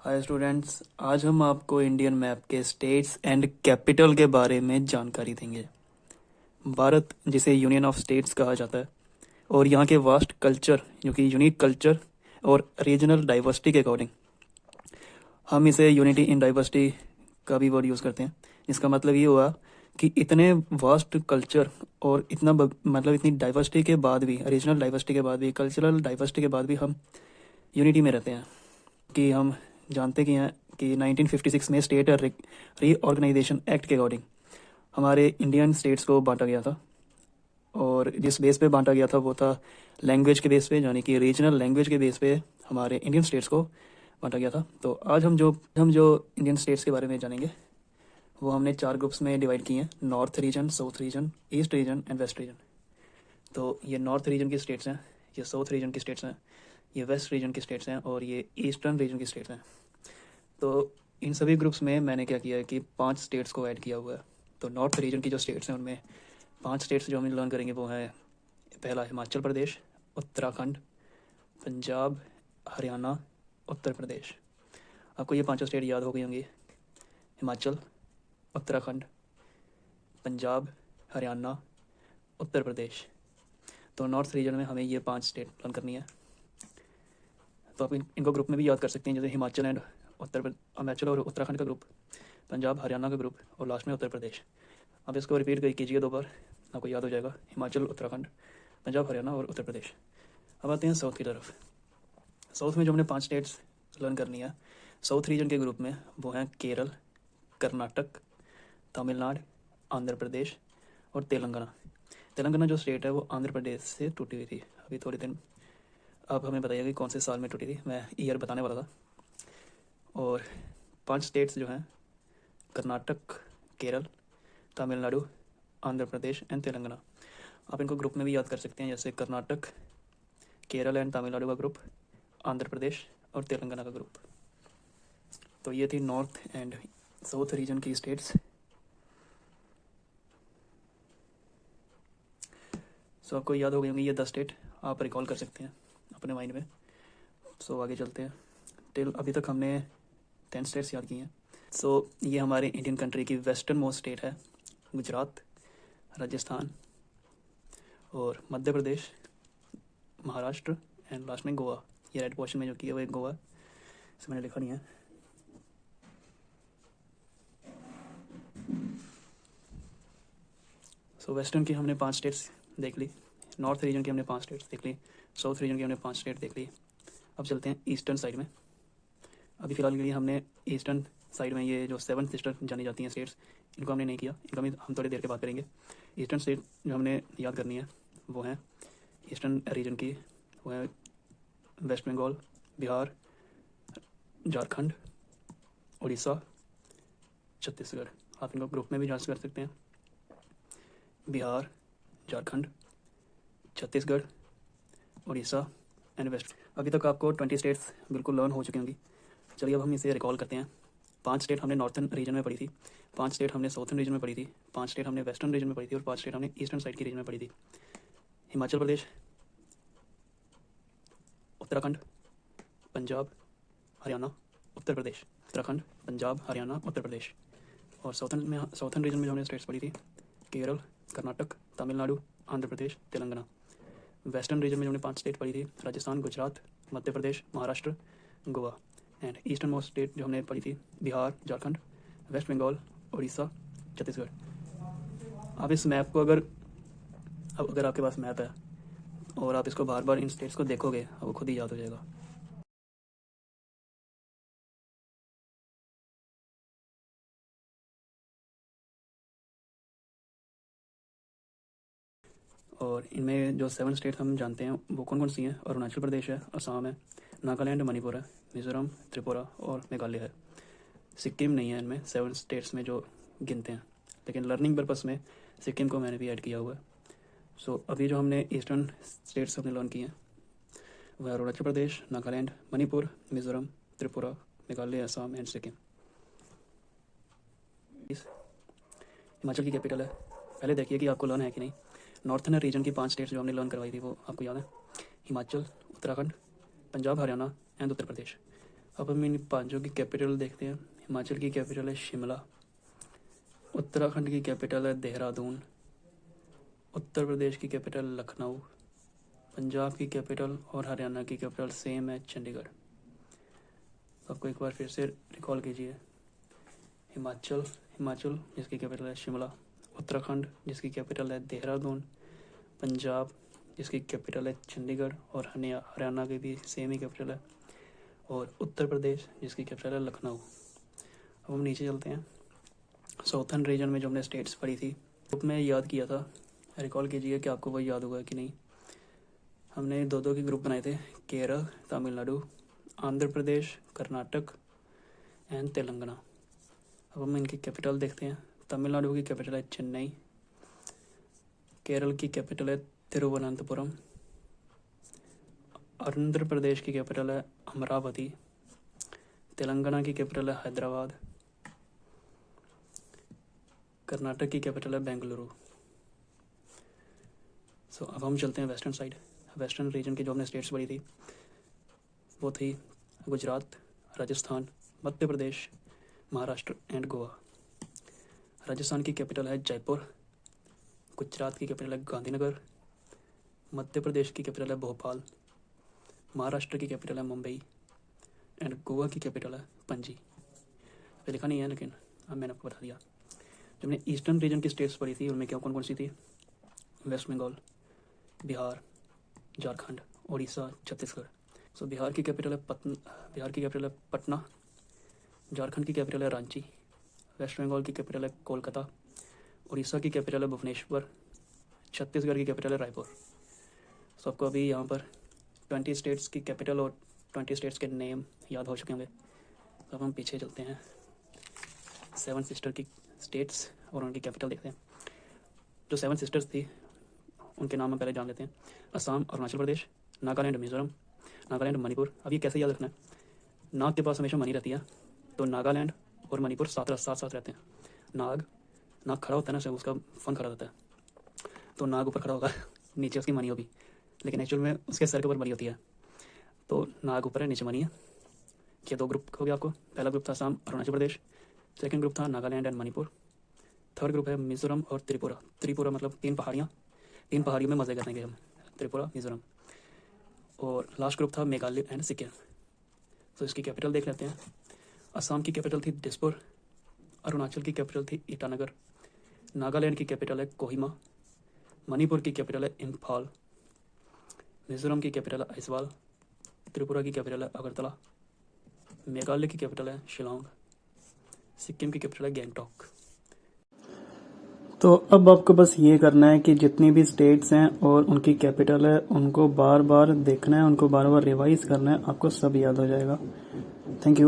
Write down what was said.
Hi students, आज हम आपको इंडियन मैप के स्टेट्स एंड कैपिटल के बारे में जानकारी देंगे। भारत, जिसे यूनियन ऑफ स्टेट्स कहा जाता है, और यहाँ के वास्ट कल्चर, जो कि यूनिक कल्चर और रीजनल डाइवर्सिटी के अकॉर्डिंग हम इसे यूनिटी इन डाइवर्सिटी का भी वर्ड यूज़ करते हैं। इसका मतलब ये हुआ कि इतने वास्ट कल्चर और मतलब इतनी डाइवर्सिटी के बाद भी, रीजनल डाइवर्सिटी के बाद भी, कल्चरल डाइवर्सिटी के बाद भी हम यूनिटी में रहते हैं। कि हम जानते कि हैं कि 1956 में स्टेट रीऑर्गेनाइजेशन एक्ट के अकॉर्डिंग हमारे इंडियन स्टेट्स को बांटा गया था। और जिस बेस पे बांटा गया था वो था लैंग्वेज के बेस पे, यानी कि रीजनल लैंग्वेज के बेस पे हमारे इंडियन स्टेट्स को बांटा गया था। तो आज हम जो इंडियन स्टेट्स के बारे में जानेंगे वो हमने 4 ग्रुप्स में डिवाइड किए हैं: north region, south region, east region and west region. तो ये नॉर्थ रीजन की स्टेट्स हैं, ये साउथ रीजन की स्टेट्स हैं, ये वेस्ट रीजन की स्टेट्स हैं और ये ईस्टर्न रीजन की स्टेट्स हैं। तो इन सभी ग्रुप्स में मैंने क्या किया है कि 5 स्टेट्स को ऐड किया हुआ है। तो नॉर्थ रीजन की जो स्टेट्स हैं उनमें 5 स्टेट्स जो हम लर्न करेंगे वो हैं: पहला हिमाचल प्रदेश, उत्तराखंड, पंजाब, हरियाणा, उत्तर प्रदेश। आपको ये पांचों स्टेट याद हो गई होंगी: हिमाचल, उत्तराखंड, पंजाब, हरियाणा, उत्तर प्रदेश। तो नॉर्थ रीजन में हमें ये 5 स्टेट लर्न करनी है। तो आप इनको ग्रुप में भी याद कर सकते हैं, जैसे हिमाचल और उत्तराखंड का ग्रुप, पंजाब हरियाणा का ग्रुप और लास्ट में उत्तर प्रदेश। अब इसको रिपीट कीजिए 2 बार, आपको याद हो जाएगा: हिमाचल, उत्तराखंड, पंजाब, हरियाणा और उत्तर प्रदेश। अब आते हैं साउथ की तरफ। साउथ में जो हमने 5 स्टेट्स लर्न करनी है साउथ रीजन के ग्रुप में, वो हैं केरल, कर्नाटक, तमिलनाडु, आंध्र प्रदेश और तेलंगाना। तेलंगाना जो स्टेट है वो आंध्र प्रदेश से टूटी हुई थी अभी थोड़े दिन। आप हमें बताइए कि कौन से साल में टूटी थी, मैं ईयर बताने वाला था। और 5 स्टेट्स जो हैं: कर्नाटक, केरल, तमिलनाडु, आंध्र प्रदेश एंड तेलंगाना। आप इनको ग्रुप में भी याद कर सकते हैं, जैसे कर्नाटक, केरल एंड तमिलनाडु का ग्रुप, आंध्र प्रदेश और तेलंगाना का ग्रुप। तो ये थी नॉर्थ एंड साउथ रीजन की स्टेट्स। सो आपको याद हो गई होंगी ये 10 स्टेट, आप रिकॉल कर सकते हैं अपने माइंड में। सो आगे चलते हैं। टिल अभी तक हमने 10 स्टेट्स याद की हैं। सो ये हमारे इंडियन कंट्री की वेस्टर्न मोस्ट स्टेट है: गुजरात, राजस्थान और मध्य प्रदेश, महाराष्ट्र एंड लास्ट में गोवा। ये रेड पोर्शन में जो किया हुआ है गोवा, इसे मैंने लिखा नहीं है। सो वेस्टर्न की हमने 5 स्टेट्स देख ली, नॉर्थ रीजन की हमने 5 स्टेट्स देख ली, साउथ रीजन की हमने 5 स्टेट देख ली। अब चलते हैं ईस्टर्न साइड में। अभी फ़िलहाल के लिए हमने ईस्टर्न साइड में ये जो 7 सिस्टर जानी जाती हैं स्टेट्स, इनको हमने नहीं किया, इनको हम थोड़ी देर के बाद करेंगे। ईस्टर्न स्टेट जो हमने याद करनी है वो हैं ईस्टर्न रीजन की, वो है वेस्ट बंगाल, बिहार, झारखंड, उड़ीसा, छत्तीसगढ़। आप इनको ग्रुप में भी जांच कर सकते हैं: बिहार, झारखंड, छत्तीसगढ़, उड़ीसा एंड वेस्ट। अभी तक आपको 20 स्टेट्स बिल्कुल लर्न हो चुकी होंगी। चलिए अब हम इसे रिकॉल करते हैं। 5 स्टेट हमने नॉर्थन रीजन में पढ़ी थी, 5 स्टेट हमने साउथर्न रीजन में पढ़ी थी, 5 स्टेट हमने वेस्टर्न रीजन में पढ़ी थी और 5 स्टेट हमने ईस्टर्न साइड की रीजन में पढ़ी थी: हिमाचल प्रदेश, उत्तराखंड, पंजाब, हरियाणा, उत्तर प्रदेश। उत्तराखंड, पंजाब, हरियाणा, उत्तर प्रदेश। और साउथर्न रीजन में जो हमने स्टेट्स पढ़ी थी: केरल, कर्नाटक, तमिलनाडु, आंध्र प्रदेश, तेलंगाना। वेस्टर्न रीजन में जो हमने 5 स्टेट पढ़ी थी: Rajasthan, Gujarat, Madhya Pradesh, Maharashtra, Goa. And eastern most state जो हमने पढ़ी थी: बिहार, झारखंड, वेस्ट बंगाल, उड़ीसा, छत्तीसगढ़। आप इस मैप को अगर आपके पास मैप है और आप इसको बार बार इन स्टेट्स को देखोगे, आपको खुद ही याद हो जाएगा। और इनमें जो 7 स्टेट हम जानते हैं वो कौन कौन सी हैं: अरुणाचल प्रदेश है, असम है, नागालैंड, मणिपुर है, मिज़ोरम, त्रिपुरा और मेघालय है। सिक्किम नहीं है इनमें 7 स्टेट्स में जो गिनते हैं, लेकिन लर्निंग पर्पस में सिक्किम को मैंने भी ऐड किया हुआ है। सो अभी जो हमने ईस्टर्न स्टेट्स हमने लर्न किए हैं वह अरुणाचल प्रदेश, नागालैंड, मणिपुर, मिज़ोरम, त्रिपुरा, मेघालय, असम एंड सिक्किम। हिमाचल की कैपिटल है। पहले देखिए कि आपको लर्न है कि नहीं। नॉर्थर्न रीजन की 5 स्टेट्स जो हमने लर्न करवाई थी वो आपको याद है: हिमाचल, उत्तराखंड, पंजाब, हरियाणा एंड उत्तर प्रदेश। अब हम इन पांचों की कैपिटल देखते हैं। हिमाचल की कैपिटल है शिमला, उत्तराखंड की कैपिटल है देहरादून, उत्तर प्रदेश की कैपिटल लखनऊ, पंजाब की कैपिटल और हरियाणा की कैपिटल सेम है चंडीगढ़। तो आपको एक बार फिर से रिकॉल कीजिए। हिमाचल जिसकी कैपिटल है शिमला, उत्तराखंड जिसकी कैपिटल है देहरादून, पंजाब जिसकी कैपिटल है चंडीगढ़ और हरियाणा की भी सेम ही कैपिटल है, और उत्तर प्रदेश जिसकी कैपिटल है लखनऊ। अब हम नीचे चलते हैं। साउथर्न रीजन में जो हमने स्टेट्स पढ़ी थी, ग्रुप में याद किया था, रिकॉल कीजिए कि आपको वो याद होगा कि नहीं। हमने दो के ग्रुप बनाए थे, केरल, तमिलनाडु, आंध्र प्रदेश, कर्नाटक एंड तेलंगाना। अब हम इनकी कैपिटल देखते हैं। तमिलनाडु की कैपिटल है चेन्नई, केरल की कैपिटल है तिरुवनंतपुरम, आंध्र प्रदेश की कैपिटल है अमरावती, तेलंगाना की कैपिटल है हैदराबाद, कर्नाटक की कैपिटल है बेंगलुरु। सो अब हम चलते हैं वेस्टर्न साइड। वेस्टर्न रीजन की जो हमने स्टेट्स पढ़ी थी वो थी गुजरात, राजस्थान, मध्य प्रदेश, महाराष्ट्र एंड गोवा। राजस्थान की कैपिटल है जयपुर, गुजरात की कैपिटल है गांधीनगर, मध्य प्रदेश की कैपिटल है भोपाल, महाराष्ट्र की कैपिटल है मुंबई एंड गोवा की कैपिटल है पणजी। अभी लिखा नहीं है लेकिन अब मैंने आपको बता दिया। जब मैंने ईस्टर्न रीजन की स्टेट्स पढ़ी थी उनमें क्या कौन कौन सी थी? वेस्ट बंगाल, बिहार, झारखंड, उड़ीसा, छत्तीसगढ़। सो बिहार की कैपिटल है पटना, झारखंड की कैपिटल है रांची, वेस्ट बंगाल की कैपिटल है कोलकाता, उड़ीसा की कैपिटल है भुवनेश्वर, छत्तीसगढ़ की कैपिटल है रायपुर। सो आपको अभी यहाँ पर 20 स्टेट्स की कैपिटल और 20 स्टेट्स के नेम याद हो चुके होंगे। तो अब हम पीछे चलते हैं, 7 सिस्टर की स्टेट्स और उनकी कैपिटल देखते हैं। जो 7 सिस्टर्स थी उनके नाम हम पहले जान लेते हैं। असम, अरुणाचल प्रदेश, नागालैंड, मिजोरम, नागालैंड, मणिपुर। अब ये कैसे याद रखना है? नाग के पास हमेशा मनी रहती है, तो नागालैंड और मणिपुर साथ साथ रहते हैं। नाग खड़ा होता है ना, से उसका फन खड़ा होता है, तो नाग ऊपर खड़ा होगा, नीचे उसकी मनी होगी, लेकिन एक्चुअल में उसके सर के ऊपर मनी होती है। तो नाग ऊपर है, नीचे मनी है। ये 2 ग्रुप हो गया आपको। पहला ग्रुप था असम, अरुणाचल प्रदेश, सेकंड ग्रुप था Nagaland and Manipur, third group है मिजोरम और त्रिपुरा। त्रिपुरा मतलब 3 पहाड़ियों में मज़े करेंगे हम, त्रिपुरा, मिजोरम। और लास्ट ग्रुप था मेघालय एंड सिक्किम। तो इसकी कैपिटल देख लेते हैं। असम की कैपिटल थी दिसपुर, अरुणाचल की कैपिटल थी ईटानगर, नागालैंड की कैपिटल है कोहिमा, मणिपुर की कैपिटल है इम्फाल, मिजोरम की कैपिटल है आइजवाल, त्रिपुरा की कैपिटल है अगरतला, मेघालय की कैपिटल है शिलोंग, सिक्किम की कैपिटल है गैंगटॉक। तो अब आपको बस ये करना है कि जितनी भी स्टेट्स हैं और उनकी कैपिटल है उनको बार बार देखना है, उनको बार बार रिवाइज करना है, आपको सब याद हो जाएगा। Thank you.